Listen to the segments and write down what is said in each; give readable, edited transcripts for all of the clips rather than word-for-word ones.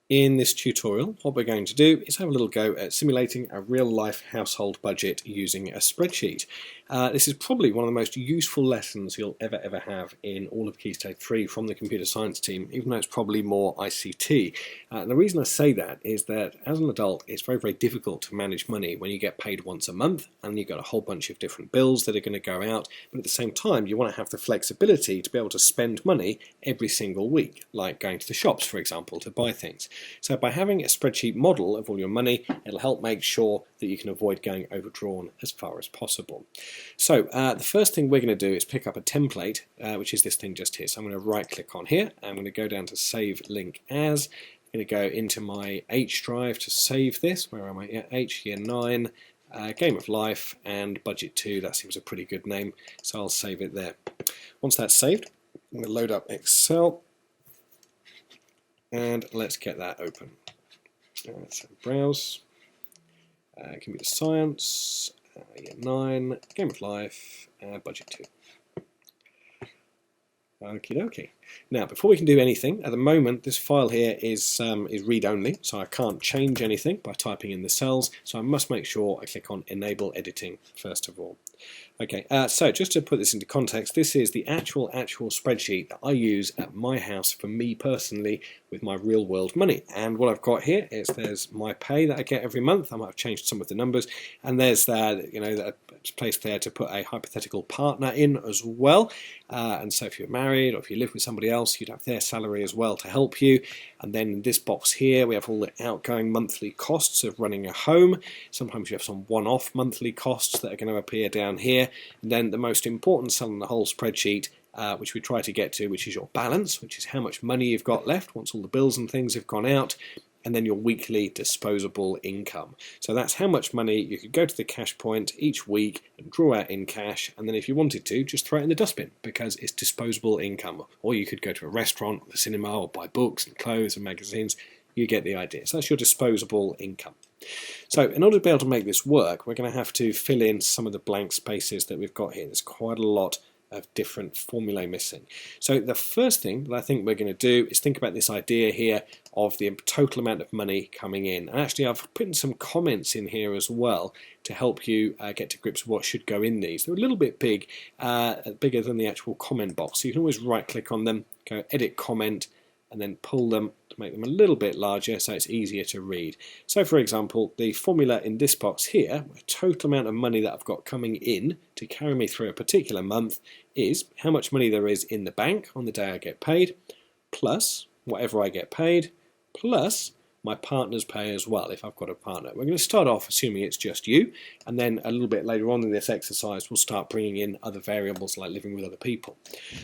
In this tutorial, what we're going to do is have a little go at simulating a real-life household budget using a spreadsheet. This is probably one of the most useful lessons you'll ever have in all of Key Stage 3 from the computer science team, even though it's probably more ICT. And the reason I say that is that as an adult, it's very difficult to manage money when you get paid once a month and you've got a whole bunch of different bills that are going to go out, but at the same time you want to have the flexibility to be able to spend money every single week, like going to the shops, for example, to buy things. So by having a spreadsheet model of all your money, it'll help make sure that you can avoid going overdrawn as far as possible. So the first thing we're going to do is pick up a template, which is this thing just here. So I'm going to right click on here. I'm going to go down to Save Link As. I'm going to go into my H drive to save this. Where am I? Yeah, H, year 9, Game of Life, and Budget 2. That seems a pretty good name, so I'll save it there. Once that's saved, I'm going to load up Excel. And let's get that open. So browse, computer science, year 9, Game of Life, budget 2. Okie dokie. Now, before we can do anything, at the moment this file here is read-only, so I can't change anything by typing in the cells, so I must make sure I click on Enable Editing first of all. Okay, so just to put this into context, this is the actual spreadsheet that I use at my house for me personally with my real world money. And what I've got here is there's my pay that I get every month. I might have changed some of the numbers, and there's that place there to put a hypothetical partner in as well. And so if you're married or if you live with somebody else, you'd have their salary as well to help you. And then in this box here, we have all the outgoing monthly costs of running a home. Sometimes you have some one-off monthly costs that are going to appear down here. And then the most important cell in the whole spreadsheet, which we try to get to, which is your balance, which is how much money you've got left once all the bills and things have gone out, and then your weekly disposable income. So that's how much money you could go to the cash point each week and draw out in cash, and then if you wanted to, just throw it in the dustbin because it's disposable income. Or you could go to a restaurant or the cinema or buy books and clothes and magazines. You get the idea. So that's your disposable income. So in order to be able to make this work, we're going to have to fill in some of the blank spaces that we've got here. There's quite a lot of different formulae missing. So the first thing that I think we're going to do is think about this idea here of the total amount of money coming in. And actually I've put in some comments in here as well to help you get to grips with what should go in these. They're a little bit big, bigger than the actual comment box. So you can always right click on them, go edit comment, and then pull them to make them a little bit larger so it's easier to read. So for example, the formula in this box here, the total amount of money that I've got coming in to carry me through a particular month is how much money there is in the bank on the day I get paid, plus whatever I get paid, plus my partner's pay as well if I've got a partner. We're going to start off assuming it's just you, and then a little bit later on in this exercise we'll start bringing in other variables like living with other people.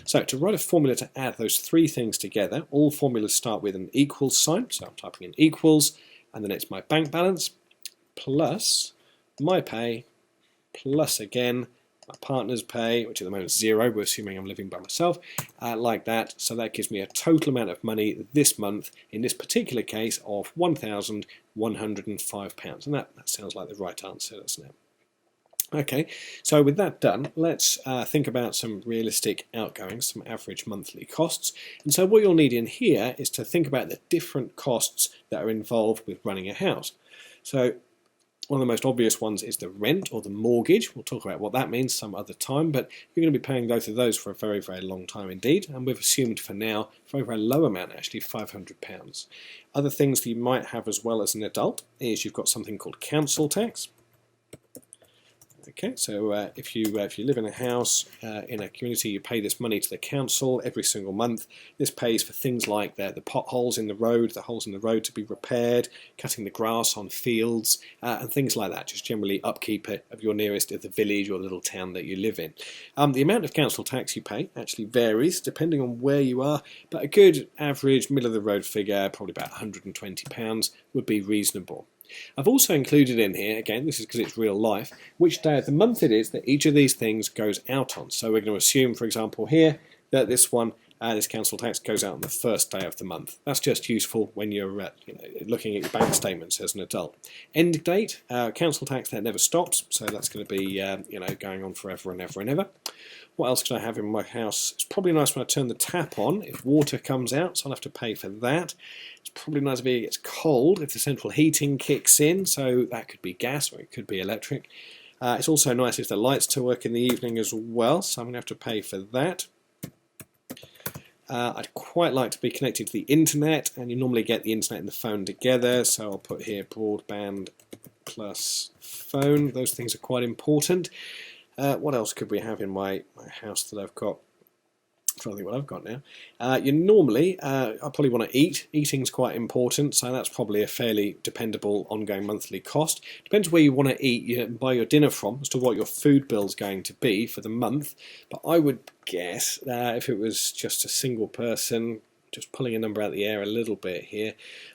So to write a formula to add those three things together, all formulas start with an equals sign, so I'm typing in equals, and then it's my bank balance plus my pay plus again my partner's pay, which at the moment is 0, we're assuming I'm living by myself, like that. So that gives me a total amount of money this month, in this particular case, of £1,105. And that sounds like the right answer, doesn't it? Okay, so with that done, let's think about some realistic outgoings, some average monthly costs. And so what you'll need in here is to think about the different costs that are involved with running a house. So one of the most obvious ones is the rent or the mortgage. We'll talk about what that means some other time, but you're going to be paying both of those for a very long time indeed, and we've assumed for now a very low amount, actually £500. Other things that you might have as well as an adult is you've got something called council tax. Okay, so if you live in a house in a community, you pay this money to the council every single month. This pays for things like the potholes in the road, the holes in the road to be repaired, cutting the grass on fields, and things like that. Just generally upkeep of your nearest of the village or little town that you live in. The amount of council tax you pay actually varies depending on where you are, but a good average middle of the road figure, probably about £120, would be reasonable. I've also included in here, again this is because it's real life, which day of the month it is that each of these things goes out on. So we're going to assume, for example here, that this one This council tax goes out on the first day of the month. That's just useful when you're looking at your bank statements as an adult. End date, council tax that never stops, so that's going to be going on forever and ever and ever. What else can I have in my house? It's probably nice when I turn the tap on if water comes out, so I'll have to pay for that. It's probably nice if it gets cold, if the central heating kicks in, so that could be gas or it could be electric. It's also nice if the lights to work in the evening as well, so I'm going to have to pay for that. I'd quite like to be connected to the internet, and you normally get the internet and the phone together, so I'll put here broadband plus phone. Those things are quite important. What else could we have in my house that I've got? I'm trying to think what I've got now. You normally, I probably want to eat. Eating's quite important, so that's probably a fairly dependable ongoing monthly cost. Depends where you want to eat, you buy your dinner from, as to what your food bill's going to be for the month. But I would guess if it was just a single person, just pulling a number out of the air a little bit here,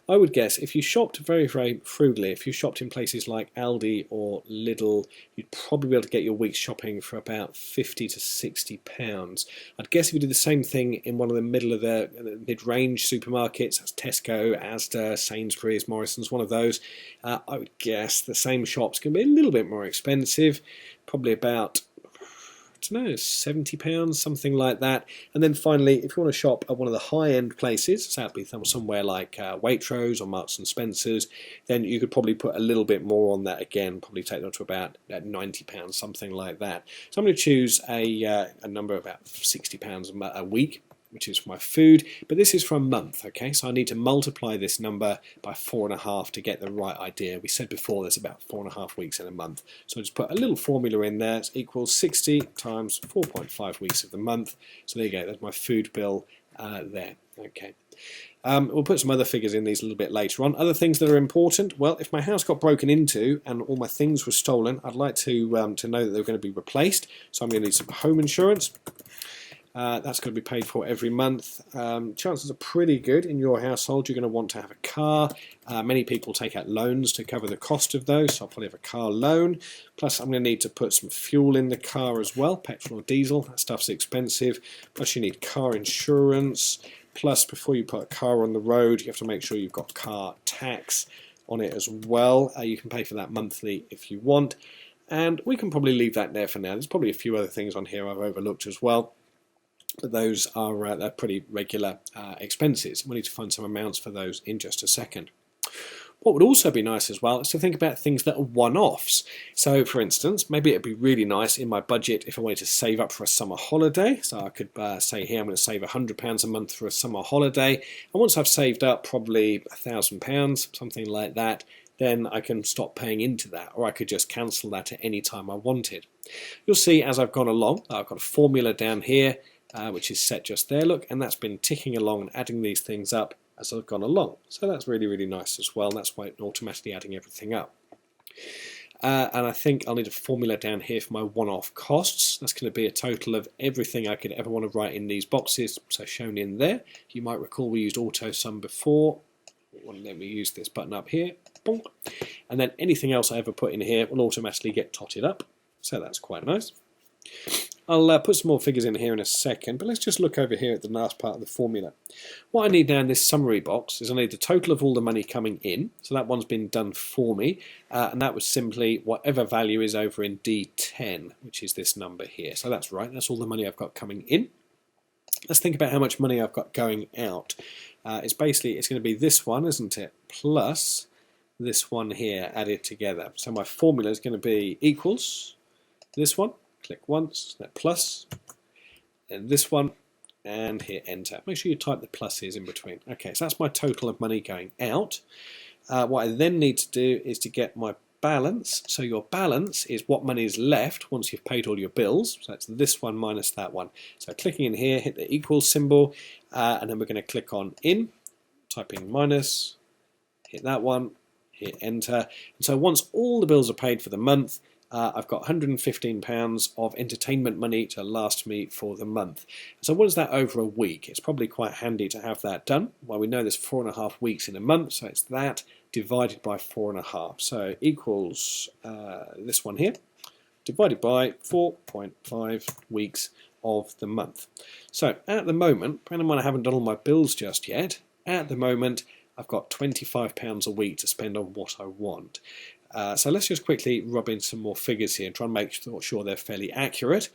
I would guess if you shopped very, very frugally, if you shopped in places like Aldi or Lidl, you'd probably be able to get your week's shopping for about £50 to £60. I'd guess if you did the same thing in one of the middle of the mid-range supermarkets, that's Tesco, Asda, Sainsbury's, Morrison's, one of those, I would guess the same shop's going to be a little bit more expensive, probably about I don't know, £70, something like that. And then finally, if you want to shop at one of the high-end places, so that'd be somewhere like Waitrose or Marks and Spencer's, then you could probably put a little bit more on that again, probably take that to about £90, something like that. So I'm going to choose a number of about £60 a week, which is for my food, but this is for a month, okay? So I need to multiply this number by 4.5 to get the right idea. We said before there's about 4.5 weeks in a month. So I just put a little formula in there. It equals 60 times 4.5 weeks of the month. So there you go, that's my food bill there, okay. We'll put some other figures in these a little bit later on. Other things that are important, well, if my house got broken into and all my things were stolen, I'd like to know that they're going to be replaced. So I'm going to need some home insurance. That's going to be paid for every month. Chances are pretty good in your household. You're going to want to have a car. Many people take out loans to cover the cost of those, so I'll probably have a car loan. Plus I'm going to need to put some fuel in the car as well, petrol or diesel. That stuff's expensive. Plus you need car insurance. Plus before you put a car on the road, you have to make sure you've got car tax on it as well. You can pay for that monthly if you want. And we can probably leave that there for now. There's probably a few other things on here I've overlooked as well. But those are they're pretty regular expenses. We need to find some amounts for those in just a second. What would also be nice as well is to think about things that are one-offs. So for instance, maybe it'd be really nice in my budget if I wanted to save up for a summer holiday. So I could say here I'm going to save £100 a month for a summer holiday. And once I've saved up probably £1,000, something like that, then I can stop paying into that, or I could just cancel that at any time I wanted. You'll see as I've gone along, I've got a formula down here, which is set just there, look, and that's been ticking along and adding these things up as I've gone along. So that's really, really nice as well, and that's why it's automatically adding everything up. And I think I'll need a formula down here for my one-off costs. That's going to be a total of everything I could ever want to write in these boxes, so shown in there. You might recall we used auto sum before. Let me use this button up here. Bonk. And then anything else I ever put in here will automatically get totted up. So that's quite nice. I'll put some more figures in here in a second, but let's just look over here at the last part of the formula. What I need now in this summary box is I need the total of all the money coming in, so that one's been done for me, and that was simply whatever value is over in D10, which is this number here. So that's right, that's all the money I've got coming in. Let's think about how much money I've got going out. It's going to be this one, isn't it, plus this one here added together. So my formula is going to be equals this one. Click once, that plus, and this one, and hit enter. Make sure you type the pluses in between. Okay, so that's my total of money going out. What I then need to do is to get my balance. So your balance is what money is left once you've paid all your bills. So that's this one minus that one. So clicking in here, hit the equals symbol, and then we're going to click on in, type in minus, hit that one, hit enter. And so once all the bills are paid for the month, I've got £115 of entertainment money to last me for the month. So what is that over a week? It's probably quite handy to have that done. Well, we know there's 4.5 weeks in a month, so it's that divided by 4.5. So equals this one here, divided by 4.5 weeks of the month. So at the moment, bear in mind I haven't done all my bills just yet, at the moment I've got £25 a week to spend on what I want. So let's just quickly rub in some more figures here and try and make sure they're fairly accurate.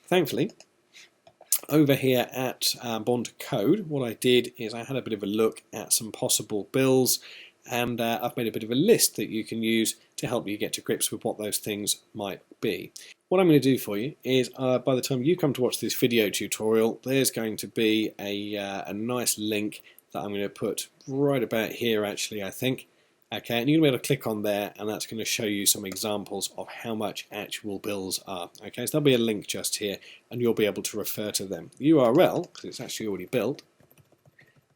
Thankfully, over here at Bond Code, what I did is I had a bit of a look at some possible bills, and I've made a bit of a list that you can use to help you get to grips with what those things might be. What I'm going to do for you is by the time you come to watch this video tutorial, there's going to be a nice link that I'm going to put right about here, actually, I think. Okay, and you're going to be able to click on there, and that's going to show you some examples of how much actual bills are. Okay, so there'll be a link just here, and you'll be able to refer to them. The URL, because it's actually already built,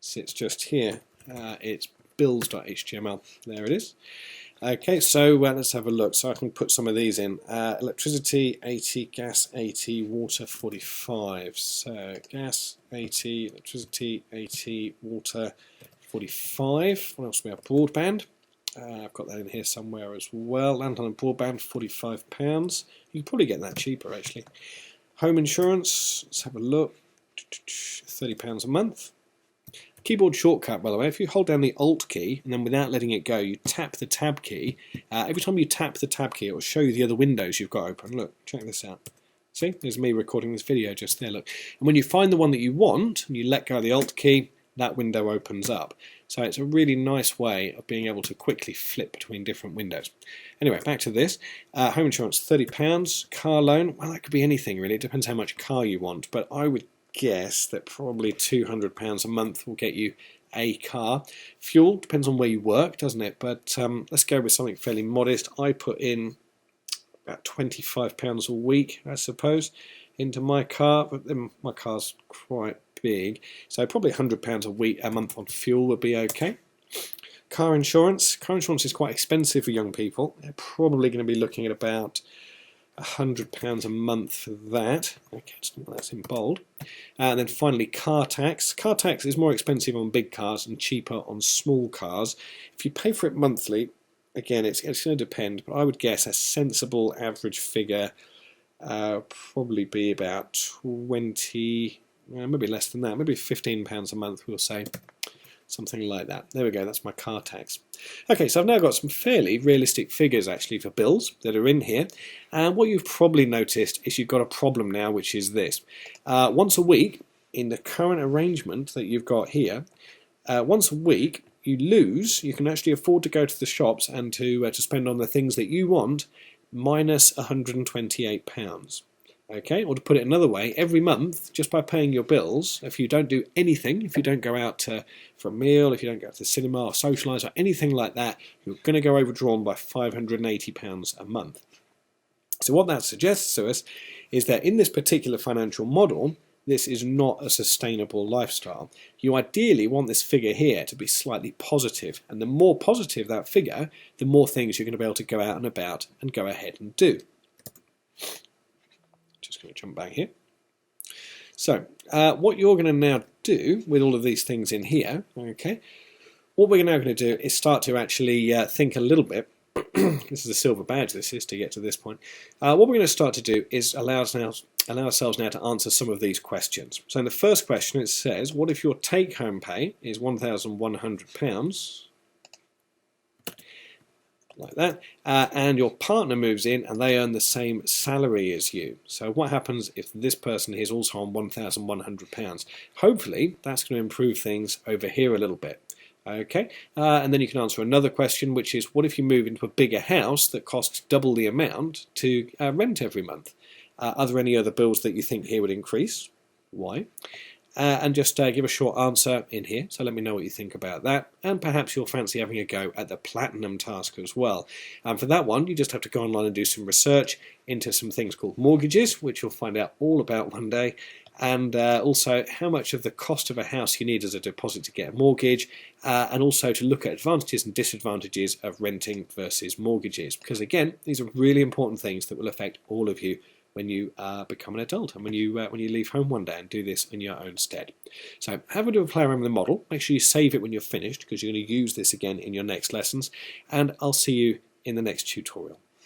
sits just here. It's bills.html. There it is. Okay, so let's have a look. So I can put some of these in. Electricity 80, gas 80, water 45. So gas 80, electricity 80, water 45. What else do we have? Broadband. I've got that in here somewhere as well. Landline and broadband, £45. You can probably get that cheaper, actually. Home insurance, let's have a look. £30 a month. Keyboard shortcut, by the way, if you hold down the Alt key and then without letting it go, you tap the Tab key. Every time you tap the Tab key, it will show you the other windows you've got open. Look, check this out. See, there's me recording this video just there, look. And when you find the one that you want, and you let go of the Alt key, that window opens up. So it's a really nice way of being able to quickly flip between different windows. Anyway, back to this. Home insurance, £30. Car loan, well, that could be anything really. It depends how much car you want, but I would guess that probably £200 a month will get you a car. Fuel, depends on where you work, doesn't it? But let's go with something fairly modest. I put in about £25 a week, I suppose, into my car, but then my car's quite big, so probably £100 a month on fuel would be okay. Car insurance is quite expensive for young people. They're probably going to be looking at about £100 a month for that. Okay, that's in bold. And then finally, car tax. Car tax is more expensive on big cars and cheaper on small cars. If you pay for it monthly, again, it's going to depend, but I would guess a sensible average figure probably be about 20, maybe less than that, maybe £15 a month, we'll say. Something like that. There we go, that's my car tax. Okay, so I've now got some fairly realistic figures actually for bills that are in here. And what you've probably noticed is you've got a problem now, which is this. Once a week, in the current arrangement that you've got here, once a week you can actually afford to go to the shops and to spend on the things that you want, minus £128. Okay, or to put it another way, every month, just by paying your bills, if you don't do anything, if you don't go out for a meal, if you don't go to the cinema or socialise or anything like that, you're going to go overdrawn by £580 a month. So what that suggests to us is that in this particular financial model, this is not a sustainable lifestyle. You ideally want this figure here to be slightly positive, and the more positive that figure, the more things you're going to be able to go out and about and go ahead and do. Just going to jump back here. So what you're going to now do with all of these things in here, okay, what we're now going to do is start to actually think a little bit. This is a silver badge, this is, to get to this point. What we're going to start to do is allow ourselves now to answer some of these questions. So in the first question it says, what if your take-home pay is £1,100, like that, and your partner moves in and they earn the same salary as you? So what happens if this person is also on £1,100? Hopefully that's going to improve things over here a little bit. Okay, and then you can answer another question, which is, what if you move into a bigger house that costs double the amount to rent every month? Are there any other bills that you think here would increase? Why? And just give a short answer in here, so let me know what you think about that, and perhaps you'll fancy having a go at the platinum task as well. And for that one, you just have to go online and do some research into some things called mortgages, which you'll find out all about one day, and also how much of the cost of a house you need as a deposit to get a mortgage, and also to look at advantages and disadvantages of renting versus mortgages, because again, these are really important things that will affect all of you when you become an adult and when you leave home one day and do this in your own stead. So have a bit of a play around with the model. Make sure you save it when you're finished, because you're going to use this again in your next lessons, and I'll see you in the next tutorial.